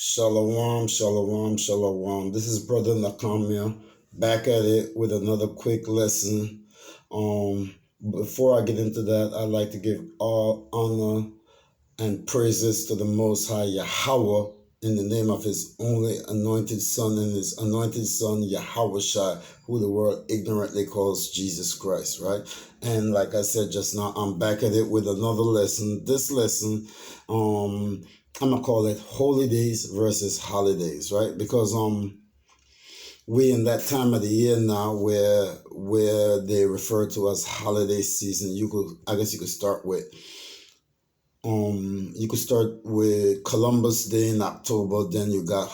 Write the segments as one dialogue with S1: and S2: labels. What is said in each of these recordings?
S1: Shalom, shalom, shalom. This is Brother Nakamia back at it with another quick lesson. Before I get into that, I'd like to give all honor and praises to the Most High Yahweh in the name of His only anointed Son and His anointed Son Yahweh Shai, who the world ignorantly calls Jesus Christ, right? And like I said just now, I'm back at it with another lesson. This lesson, I'm gonna call it Holy Days versus Holidays, right? Because we in that time of the year now where they refer to as holiday season. I guess you could start with Columbus Day in October, then you got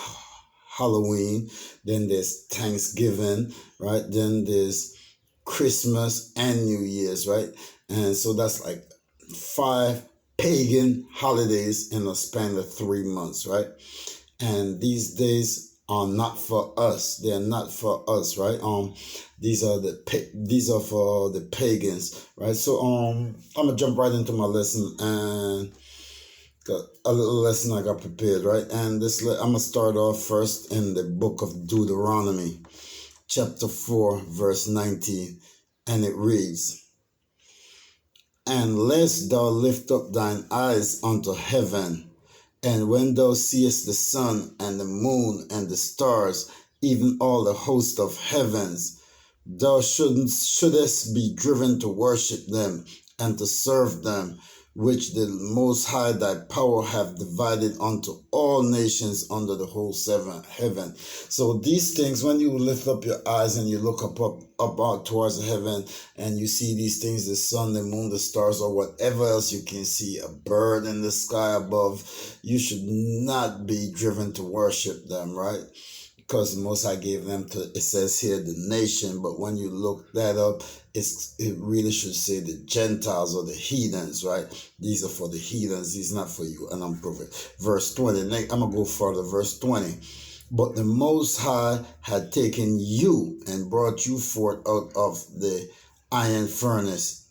S1: Halloween, then there's Thanksgiving, right? Then there's Christmas and New Year's, right? And so that's like 5 pagan holidays in a span of 3 months, right? And these days are not for us. They're not for us, right? These are for the pagans, right? So I'm gonna jump right into my lesson and got a little lesson I got prepared, right? And I'm gonna start off first in the book of Deuteronomy, chapter 4, verse 19, and it reads, "And lest thou lift up thine eyes unto heaven, and when thou seest the sun and the moon and the stars, even all the host of heavens, thou shouldest be driven to worship them and to serve them, which the Most High thy power hath divided unto all nations under the whole heaven." So these things, when you lift up your eyes and you look up out towards the heaven and you see these things, the sun, the moon, the stars, or whatever else you can see, a bird in the sky above, you should not be driven to worship them, right? Because the Most High gave them to, it says here, the nation, but when you look that up, it really should say the Gentiles or the heathens, right? These are for the heathens, these are not for you, and I'm proving. Verse 20, I'm going to go further, verse 20. "But the Most High had taken you and brought you forth out of the iron furnace,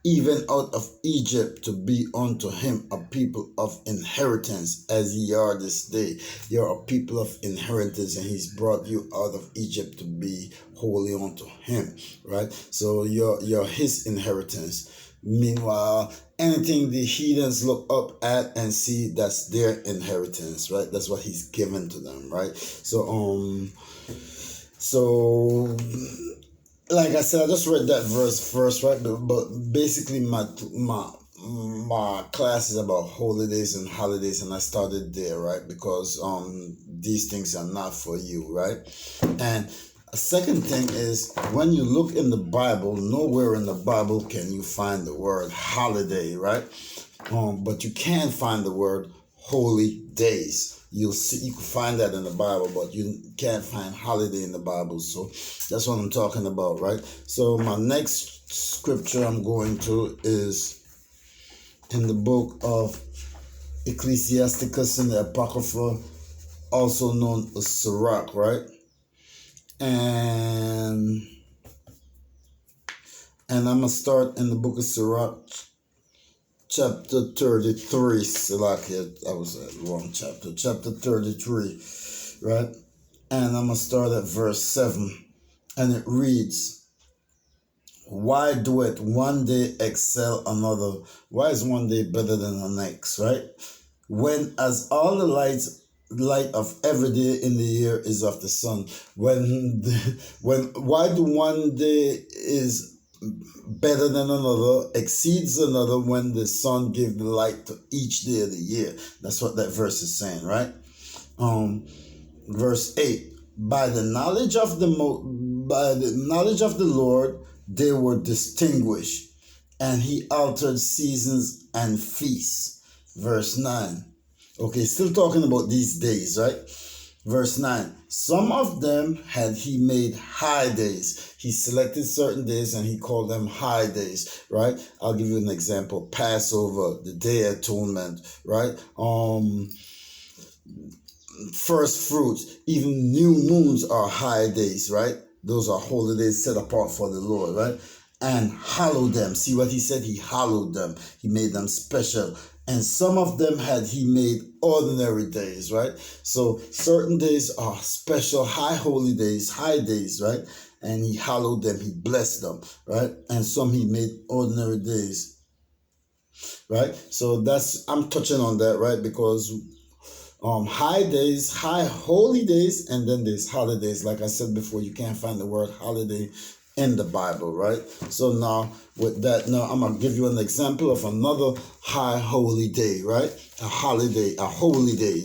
S1: even out of Egypt, to be unto him a people of inheritance, as ye are this day." You're a people of inheritance, and he's brought you out of Egypt to be holy unto him, right? So you're his inheritance. Meanwhile, anything the heathens look up at and see, that's their inheritance, right? That's what he's given to them, right? So like I said, I just read that verse first, right? But basically, my class is about holidays and holidays, and I started there, right? Because these things are not for you, right? And a second thing is, when you look in the Bible, nowhere in the Bible can you find the word holiday, right? But you can find the word holy days. You can find that in the Bible, but you can't find holiday in the Bible. So that's what I'm talking about, right? So my next scripture I'm going to is in the book of Ecclesiasticus in the Apocrypha, also known as Sirach, right? And I'm gonna start in the book of Sirach, chapter 33. Salakia, I was at the wrong chapter. Chapter 33, right? And I'm gonna start at verse 7, and it reads, "Why doeth one day excel another?" Why is one day better than the next, right? "When as all the light of every day in the year is of the sun." Why do one day is better than another, exceeds another, when the sun gives the light to each day of the year? That's what that verse is saying, right? Verse 8, by the knowledge of the Lord they were distinguished, and he altered seasons and feasts. Verse 9. Okay, still talking about these days, right? Verse 9, some of them had he made high days. He selected certain days and he called them high days, right? I'll give you an example. Passover, the Day of Atonement, right? First fruits, even new moons are high days, right? Those are holy days set apart for the Lord, right? And hallowed them. See what he said? He hallowed them. He made them special. And some of them had he made ordinary days, right? So certain days are special, high holy days, high days, right? And he hallowed them, he blessed them, right? And some he made ordinary days, right? So I'm touching on that, right? Because high days, high holy days, and then there's holidays. Like I said before, you can't find the word holiday in the Bible, right? So now with that, now I'm gonna give you an example of another high holy day, right? A holiday, a holy day.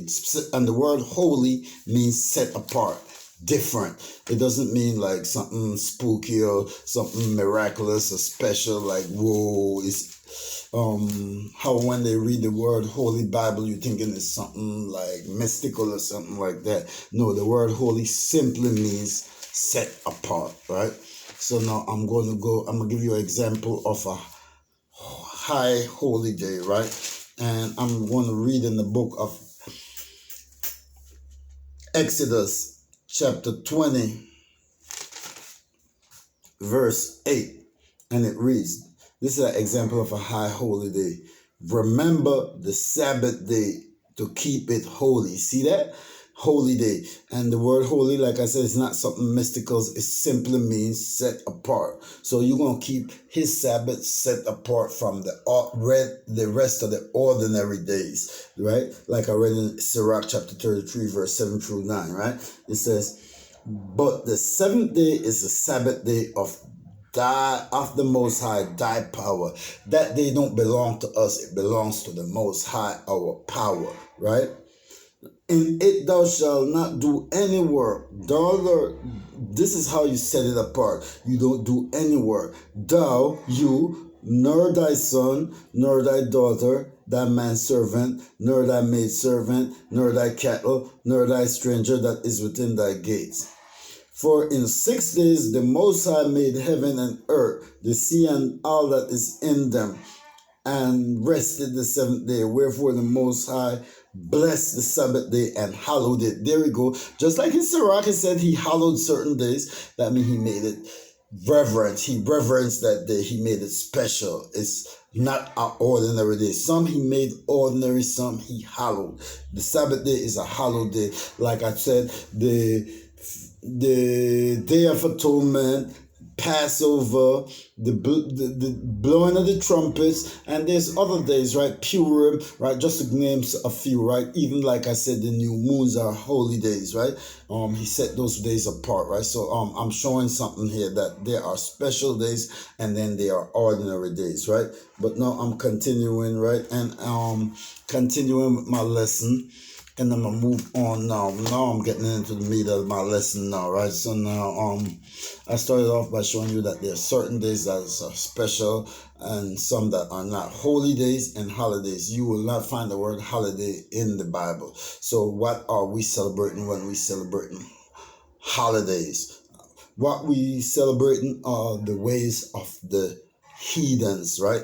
S1: And the word holy means set apart, different. It doesn't mean like something spooky or something miraculous or special, like whoa, it's how when they read the word Holy Bible, you're thinking it's something like mystical or something like that. No, the word holy simply means set apart, right? So now I'm going to give you an example of a high holy day, right? And I'm going to read in the book of Exodus chapter 20, verse 8. And it reads, this is an example of a high holy day. Remember the Sabbath day to keep it holy. See that? Holy day. And the word holy, like I said, it's not something mystical. It simply means set apart. So you're going to keep his Sabbath set apart from the rest of the ordinary days, right? Like I read in Sirach chapter 33, verse 7 through 9, right? It says, but the seventh day is the Sabbath day of the Most High, thy power. That day don't belong to us. It belongs to the Most High, our power, right? In it thou shalt not do any work. This is how you set it apart. You don't do any work. Thou, you, nor thy son, nor thy daughter, thy manservant, nor thy maidservant, nor thy cattle, nor thy stranger that is within thy gates. For in 6 days the Most High made heaven and earth, the sea and all that is in them, and rested the seventh day. Wherefore the Most High blessed the Sabbath day and hallowed it. There we go. Just like in Sirach, it said he hallowed certain days. That means he made it reverent. He reverenced that day. He made it special. It's not an ordinary day. Some he made ordinary, some he hallowed. The Sabbath day is a hallowed day. Like I said, the Day of Atonement, Passover, the blowing of the trumpets, and there's other days, right? Purim, right? Just to name a few, right? Even like I said, the new moons are holy days, right? He set those days apart, right? So I'm showing something here that there are special days and then there are ordinary days, right? But now I'm continuing, right? And continuing with my lesson. And I'm gonna move on now. Now I'm getting into the meat of my lesson now, right? So now I started off by showing you that there are certain days that are special and some that are not. Holy days and holidays. You will not find the word holiday in the Bible. So what are we celebrating when we celebrating holidays? What we celebrating are the ways of the heathens, right?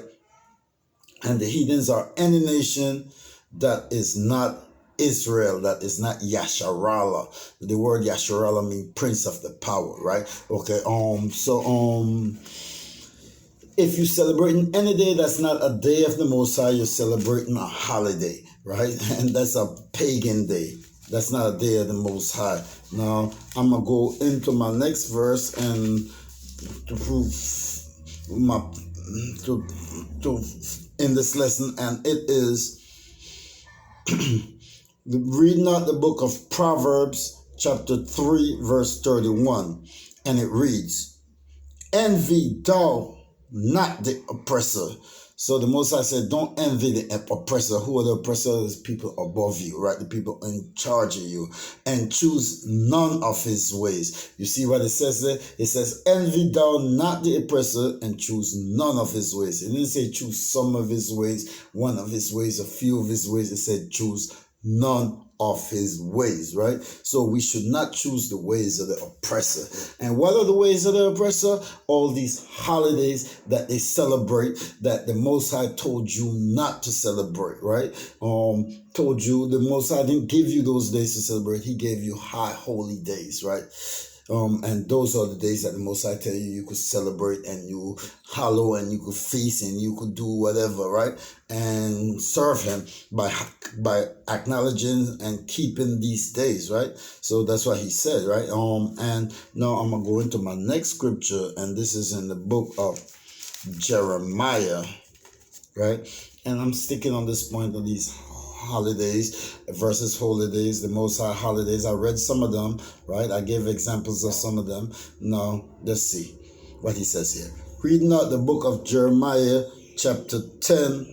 S1: And the heathens are any nation that is not Israel, that is not Yasharallah. The word Yasharallah means prince of the power, right? Okay, if you're celebrating any day that's not a day of the Most High, you're celebrating a holiday, right? And that's a pagan day. That's not a day of the Most High. Now, I'm going to go into my next verse and to prove in this lesson, and it is read not the book of Proverbs chapter 3 verse 31, and it reads, envy thou not the oppressor. So the Most High said, don't envy the oppressor. Who are the oppressors? People above you, right? The people in charge of you. And choose none of his ways. You see what it says there? It says, envy thou not the oppressor and choose none of his ways. It didn't say choose some of his ways, one of his ways, a few of his ways. It said choose none of his ways, right? So we should not choose the ways of the oppressor. And what are the ways of the oppressor? All these holidays that they celebrate that the Most High told you not to celebrate, right? Told you the Most High didn't give you those days to celebrate. He gave you high holy days, right? And those are the days that the Most High tell you could celebrate and you hallow and you could feast and you could do whatever, right? And serve Him by acknowledging and keeping these days, right? So that's what He said, right? And now I'm gonna go into my next scripture, and this is in the book of Jeremiah, right? And I'm sticking on this point of these holidays versus holidays, the Most High holidays. I read some of them, right? I gave examples of some of them. Now, let's see what he says here. Reading out the book of Jeremiah, chapter 10,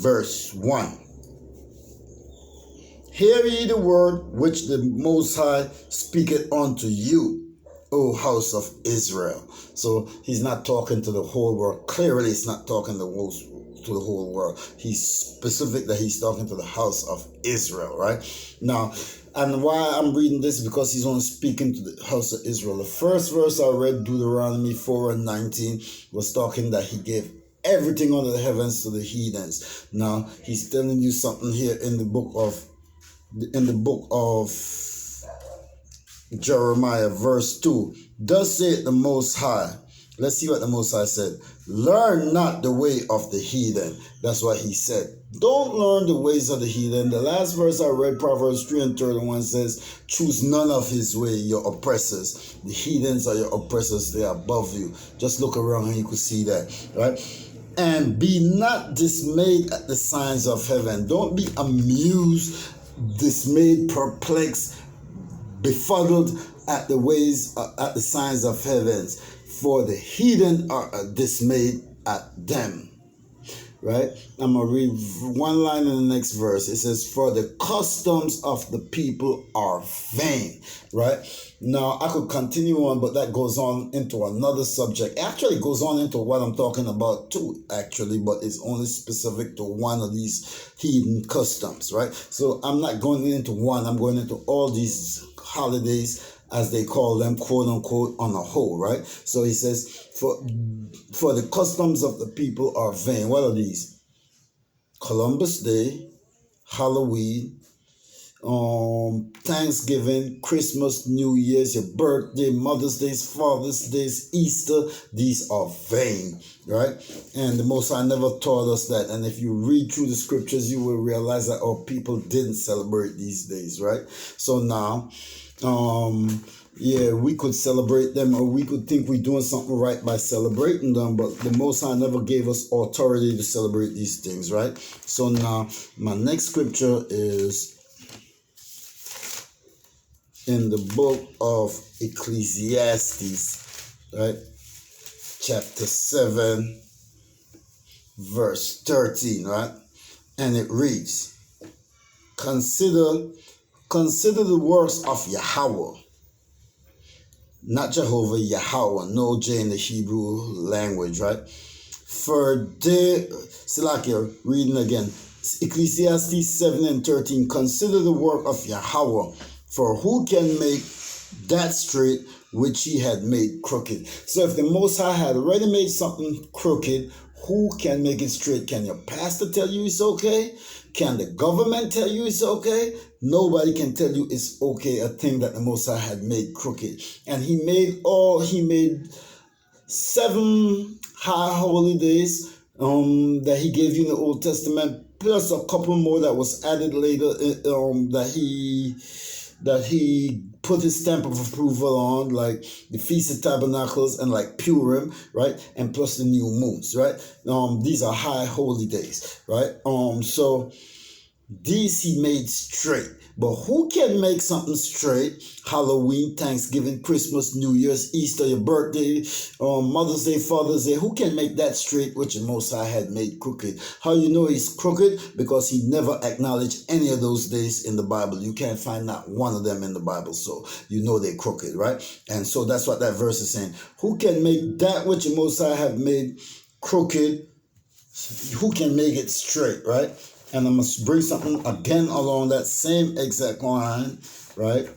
S1: verse 1. Hear ye the word which the Most High speaketh unto you, O house of Israel. So he's not talking to the whole world. Clearly, it's not talking to the whole world. He's specific that he's talking to the house of Israel, right? Now, and why I'm reading this, because he's only speaking to the house of Israel. The first verse I read, Deuteronomy 4:19, was talking that he gave everything under the heavens to the heathens. Now, he's telling you something here in the book of Jeremiah, verse 2. Thus saith the Most High. Let's see what the Most High said. Learn not the way of the heathen. That's what he said. Don't learn the ways of the heathen. The last verse I read, Proverbs 3:31, says, choose none of his way, your oppressors. The heathens are your oppressors. They are above you. Just look around and you could see that, right? And be not dismayed at the signs of heaven. Don't be amused, dismayed, perplexed, befuddled at the ways, at the signs of heavens. For the heathen are dismayed at them. Right? I'm going to read one line in the next verse. It says, for the customs of the people are vain. Right? Now, I could continue on, but that goes on into another subject. It actually goes on into what I'm talking about too, actually, but it's only specific to one of these heathen customs, right? So I'm not going into one. I'm going into all these holidays, as they call them, quote unquote, on a whole, right? So he says, for the customs of the people are vain. What are these? Columbus Day, Halloween, Thanksgiving, Christmas, New Year's, your birthday, Mother's Day, Father's Day, Easter. These are vain, right? And the Most High never taught us that. And if you read through the scriptures, you will realize that our people didn't celebrate these days, right? So now, yeah, we could celebrate them, or we could think we're doing something right by celebrating them, but the Most High never gave us authority to celebrate these things, right? So now, my next scripture is in the book of Ecclesiastes, right? Chapter 7, verse 13, right? And it reads, Consider the works of Yahweh. Not Jehovah, Yahweh. No J in the Hebrew language, right? For they, Salakia, reading again. Ecclesiastes 7:13. Consider the work of Yahweh. For who can make that straight which he had made crooked? So if the Most High had already made something crooked, who can make it straight? Can your pastor tell you it's okay? Can the government tell you it's okay? Nobody can tell you it's okay, a thing that the Most High had made crooked. And he made 7 high holidays that he gave you in the Old Testament, plus a couple more that was added later, that he put his stamp of approval on, like the Feast of Tabernacles and like Purim, right? And plus the new moons, right? These are high holy days, right? So these he made straight. But who can make something straight? Halloween, Thanksgiving, Christmas, New Year's, Easter, your birthday, Mother's Day, Father's Day. Who can make that straight which the Most High had made crooked? How you know he's crooked? Because he never acknowledged any of those days in the Bible. You can't find not one of them in the Bible. So you know they're crooked, right? And so that's what that verse is saying. Who can make that which the Most High have made crooked? Who can make it straight, right? And I must bring something again along that same exact line, right?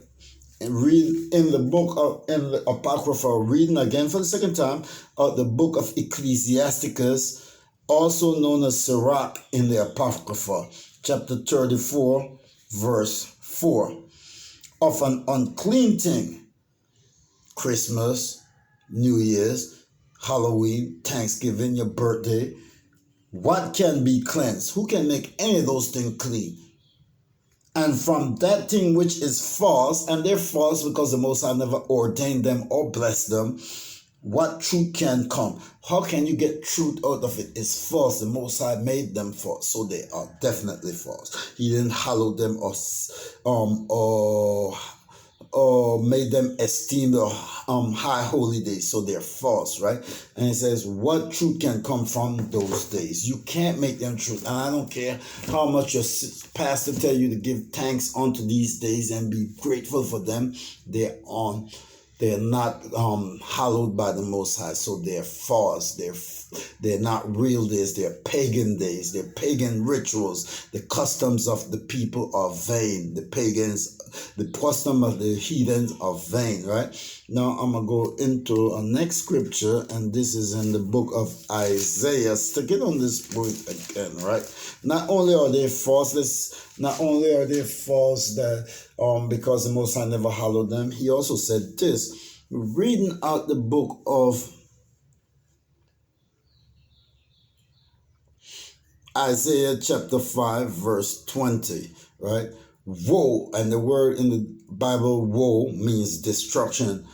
S1: And read in the Apocrypha, reading again for the second time, the book of Ecclesiasticus, also known as Sirach in the Apocrypha, chapter 34, verse 4. Of an unclean thing, Christmas, New Year's, Halloween, Thanksgiving, your birthday. What can be cleansed? Who can make any of those things clean? And from that thing which is false, and they're false because the Most High never ordained them or blessed them, what truth can come? How can you get truth out of it? It's false. The Most High made them false, so they are definitely false. He didn't hallow them or made them esteem the high holy days, so they're false, right? And it says, what truth can come from those days? You can't make them truth. And I don't care how much your pastor tell you to give thanks unto these days and be grateful for them. They're not hallowed by the Most High, so they're false. They're not real days. They're pagan days. They're pagan rituals. The customs of the people are vain. The custom of the heathens are vain, right? Now I'm going to go into a next scripture, and this is in the book of Isaiah. Sticking on this point again, right? Not only are they false that because the Most High never hallowed them, he also said this, reading out the book of Isaiah chapter 5 verse 20, right? Woe, and the word in the Bible, woe, means destruction.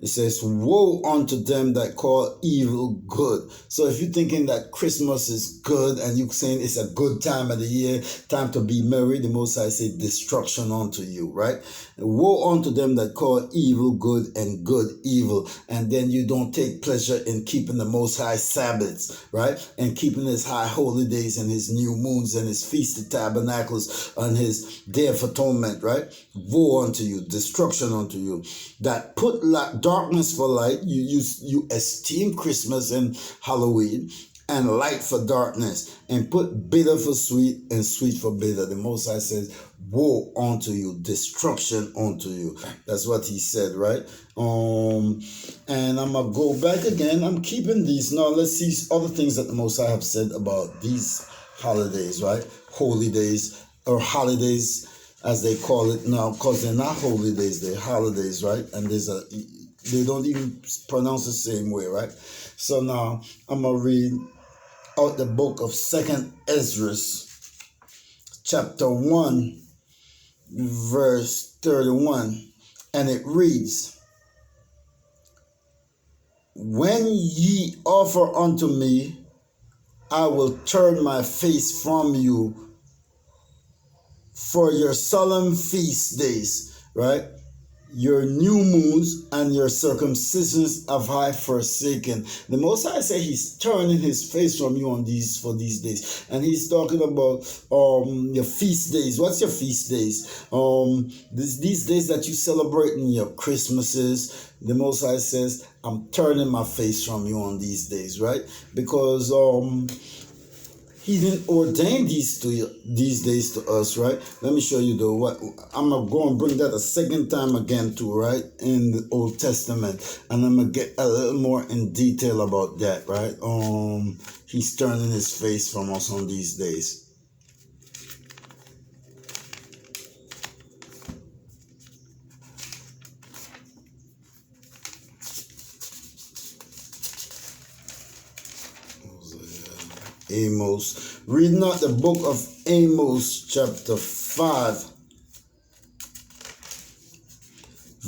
S1: It says, woe unto them that call evil good. So if you're thinking that Christmas is good and you're saying it's a good time of the year, time to be merry, the Most High say destruction unto you, right? Woe unto them that call evil good and good evil. And then you don't take pleasure in keeping the Most High Sabbaths, right? And keeping his high holy days and his new moons and his feast of tabernacles and his day of atonement, right? Woe unto you, destruction unto you. That put darkness for light. You esteem Christmas and Halloween, and light for darkness, and put bitter for sweet and sweet for bitter. The Most High says, woe unto you, destruction unto you. That's what he said, right? And I'm gonna go back again. I'm keeping these. Now let's see other things that the Most High have said about these holidays, right? Holy days, or holidays as they call it now, because they're not holy days, they're holidays, right? And they don't even pronounce the same way, right? So now I'm going to read out the book of 2nd Ezra, chapter 1, verse 31. And it reads, when ye offer unto me, I will turn my face from you for your solemn feast days, right? Your new moons and your circumcisions have I forsaken. The Most High say he's turning his face from you for these days. And he's talking about your feast days. What's your feast days? These days that you celebrate in your Christmases. The Most High says, I'm turning my face from you on these days, right? Because he didn't ordain these days to us, right? Let me show you what I'm gonna go and bring that a second time again too, right? In the Old Testament, and I'm gonna get a little more in detail about that, right? He's turning his face from us on these days. Amos. Reading out the book of Amos, chapter 5.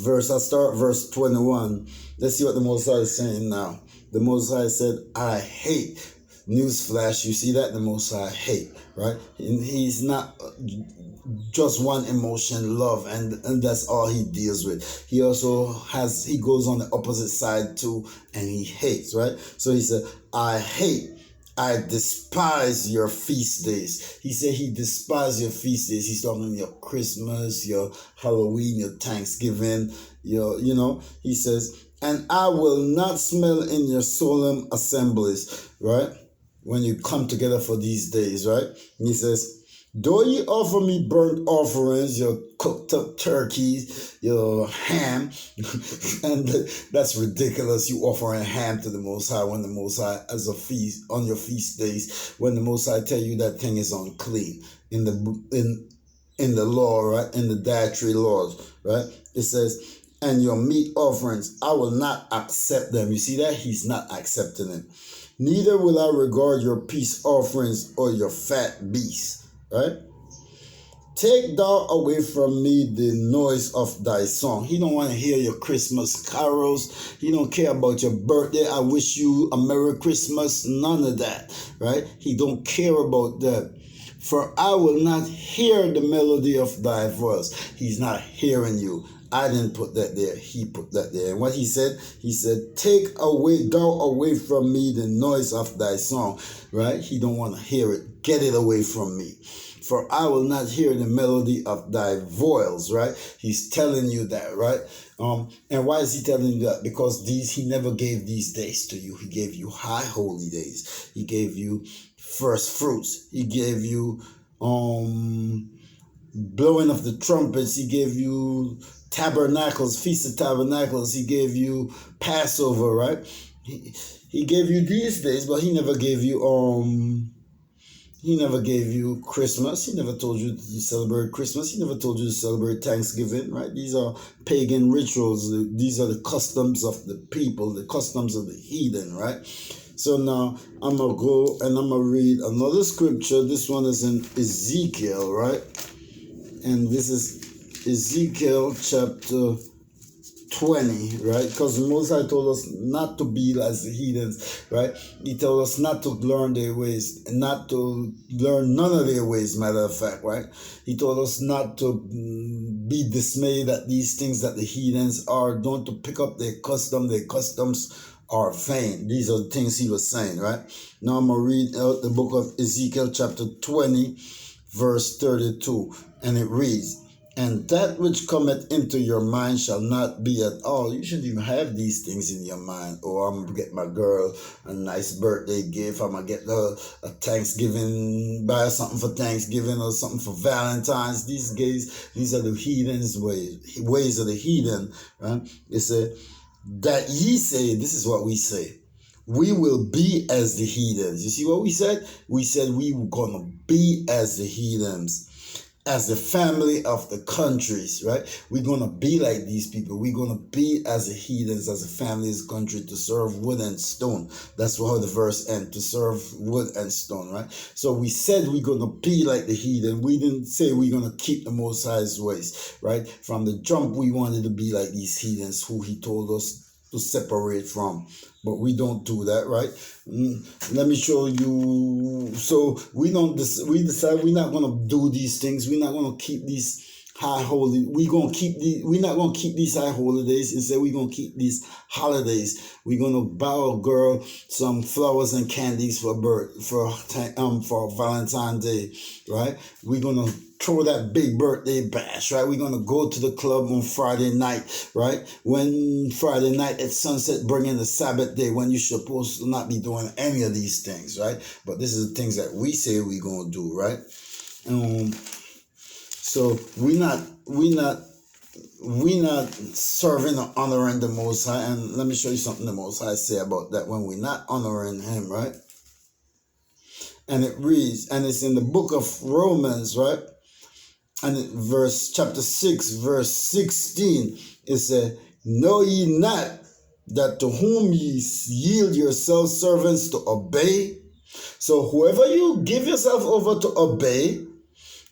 S1: I start verse 21. Let's see what the Most High is saying now. The Most High said, I hate. Newsflash, you see that? The Most High hate, right? And he's not just one emotion, love, and that's all he deals with. He also he goes on the opposite side too, and he hates, right? So he said, I hate. I despise your feast days. He said he despises your feast days. He's talking your Christmas, your Halloween, your Thanksgiving, he says, and I will not smell in your solemn assemblies, right? When you come together for these days, right? And he says, though ye offer me burnt offerings, your cooked up turkeys, your ham, and that's ridiculous. You offering ham to the Most High when the Most High, as a feast, on your feast days, when the Most High tell you that thing is unclean in the law, right? In the dietary laws, right? It says, and your meat offerings, I will not accept them. You see that? He's not accepting it. Neither will I regard your peace offerings or your fat beasts. Right? Take thou away from me the noise of thy song. He don't want to hear your Christmas carols. He don't care about your birthday. I wish you a Merry Christmas. None of that, right? He don't care about that. For I will not hear the melody of thy voice. He's not hearing you. I didn't put that there. He put that there. And what he said, take away, thou away from me the noise of thy song, right? He don't want to hear it. Get it away from me. For I will not hear the melody of thy voice, right? He's telling you that, right? And why is he telling you that? Because he never gave these days to you. He gave you high holy days. He gave you first fruits. He gave you blowing of the trumpets. He gave you tabernacles, Feast of Tabernacles. He gave you Passover, right? He gave you these days, but he never gave you Christmas. He never told you to celebrate Christmas. He never told you to celebrate Thanksgiving, right? These are pagan rituals. These are the customs of the people, the customs of the heathen, right? So now I'm going to go and I'm going to read another scripture. This one is in Ezekiel, right? And this is Ezekiel chapter 20, right? Because Moses told us not to be as the heathens, right? He told us not to learn their ways, not to learn none of their ways, matter of fact, right? He told us not to be dismayed at these things that the heathens are, don't to pick up their customs are vain. These are the things he was saying, right? Now I'm going to read out the book of Ezekiel chapter 20, verse 32, and it reads, and that which cometh into your mind shall not be at all. You shouldn't even have these things in your mind. Oh, I'm going to get my girl a nice birthday gift. I'm going to get her a Thanksgiving, buy her something for Thanksgiving or something for Valentine's. These are the heathens' ways of the heathen. Right? It said, that ye say, this is what we say, we will be as the heathens. You see what we said? We said we were going to be as the heathens, as the family of the countries, right? We're going to be like these people. We're going to be as the heathens, as a family, as a country, to serve wood and stone. That's how the verse ends, to serve wood and stone, right? So we said we're going to be like the heathen. We didn't say we're going to keep the Most High's ways, right? From the jump, we wanted to be like these heathens who he told us to separate from, but we don't do that, right? Let me show you. So we decide we're not going to do these things. We're not going to keep these high holy. We're not going to keep these high holidays. Instead, we're going to keep these holidays. We're going to buy a girl some flowers and candies for Valentine's Day, right? We're going to throw that big birthday bash, right? We're going to go to the club on Friday night, right? When Friday night at sunset, bring in the Sabbath day when you're supposed to not be doing any of these things, right? But this is the things that we say we're going to do, right? So we're not serving or honoring the Most High. And let me show you something the Most High say about that when we're not honoring him, right? And it reads, and it's in the book of Romans, right? And chapter 6, verse 16, it said, know ye not that to whom ye yield yourselves servants to obey? So whoever you give yourself over to obey,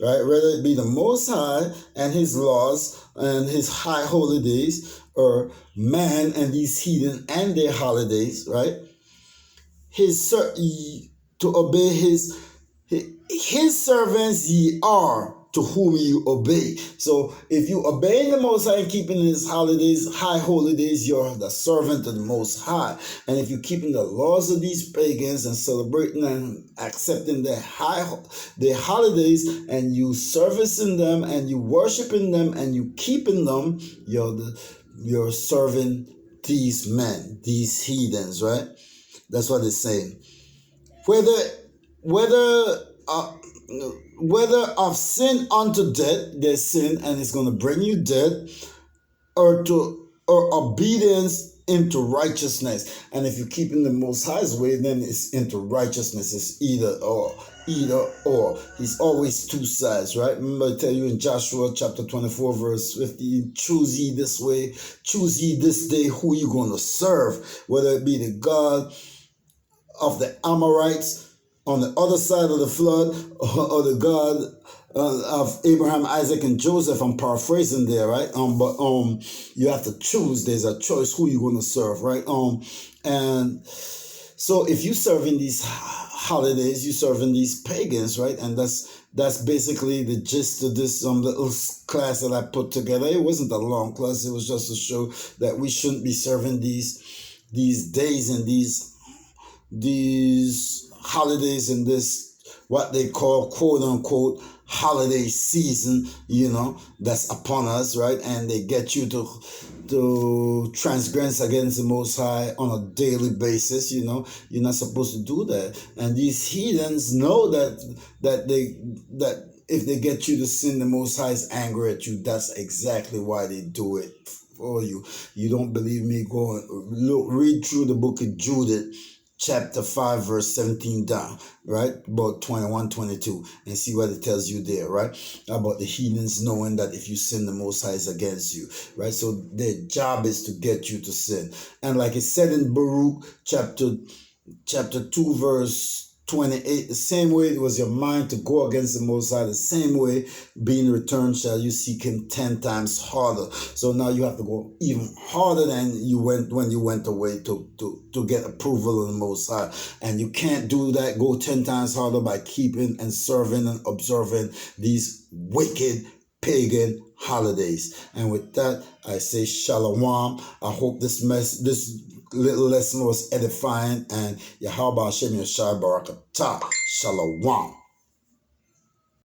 S1: right, whether it be the Most High and his laws and his high holidays, or man and these heathen and their holidays, right, to obey his servants ye are, to whom you obey. So if you obey the Most High and keeping his holidays, high holidays, you're the servant of the Most High. And if you're keeping the laws of these pagans and celebrating and accepting their holidays, and you servicing them and you worshiping them and you keeping them, you're serving these men, these heathens, right? That's what it's saying. Whether of sin unto death, there's sin and it's going to bring you death, or obedience into righteousness. And if you keep in the Most High's way, then it's into righteousness. It's either or. Either or. He's always two sides, right? Remember I tell you in Joshua chapter 24 verse 15, choose ye this way, choose ye this day who you going to serve, whether it be the God of the Amorites on the other side of the flood, or the God of Abraham, Isaac, and Joseph. I'm paraphrasing there, right? But you have to choose. There's a choice who you're going to serve, right? And so if you serving these holidays, you serving these pagans, right? And that's basically the gist of this little class that I put together. It wasn't a long class. It was just to show that we shouldn't be serving these days and these holidays in this what they call quote unquote holiday season, that's upon us, right? And they get you to transgress against the Most High on a daily basis. You're not supposed to do that. And these heathens know that if they get you to sin, the Most High is angry at you. That's exactly why they do it for you. You don't believe me? Go and read through the book of Judith, chapter 5, verse 17 down, right? About 21, 22, and see what it tells you there, right? About the heathens knowing that if you sin, the Most High is against you, right? So their job is to get you to sin. And like it said in Baruch, chapter 2, verse 28, the same way it was your mind to go against the Most High, the same way being returned shall you seek him 10 times harder. So now you have to go even harder than you went when you went away to get approval of the Most High. And you can't do that, go 10 times harder, by keeping and serving and observing these wicked pagan holidays. And with that, I say shalom. I hope this little lesson was edifying, and Yahweh Hashem Yeshai Barakatah. Shalom.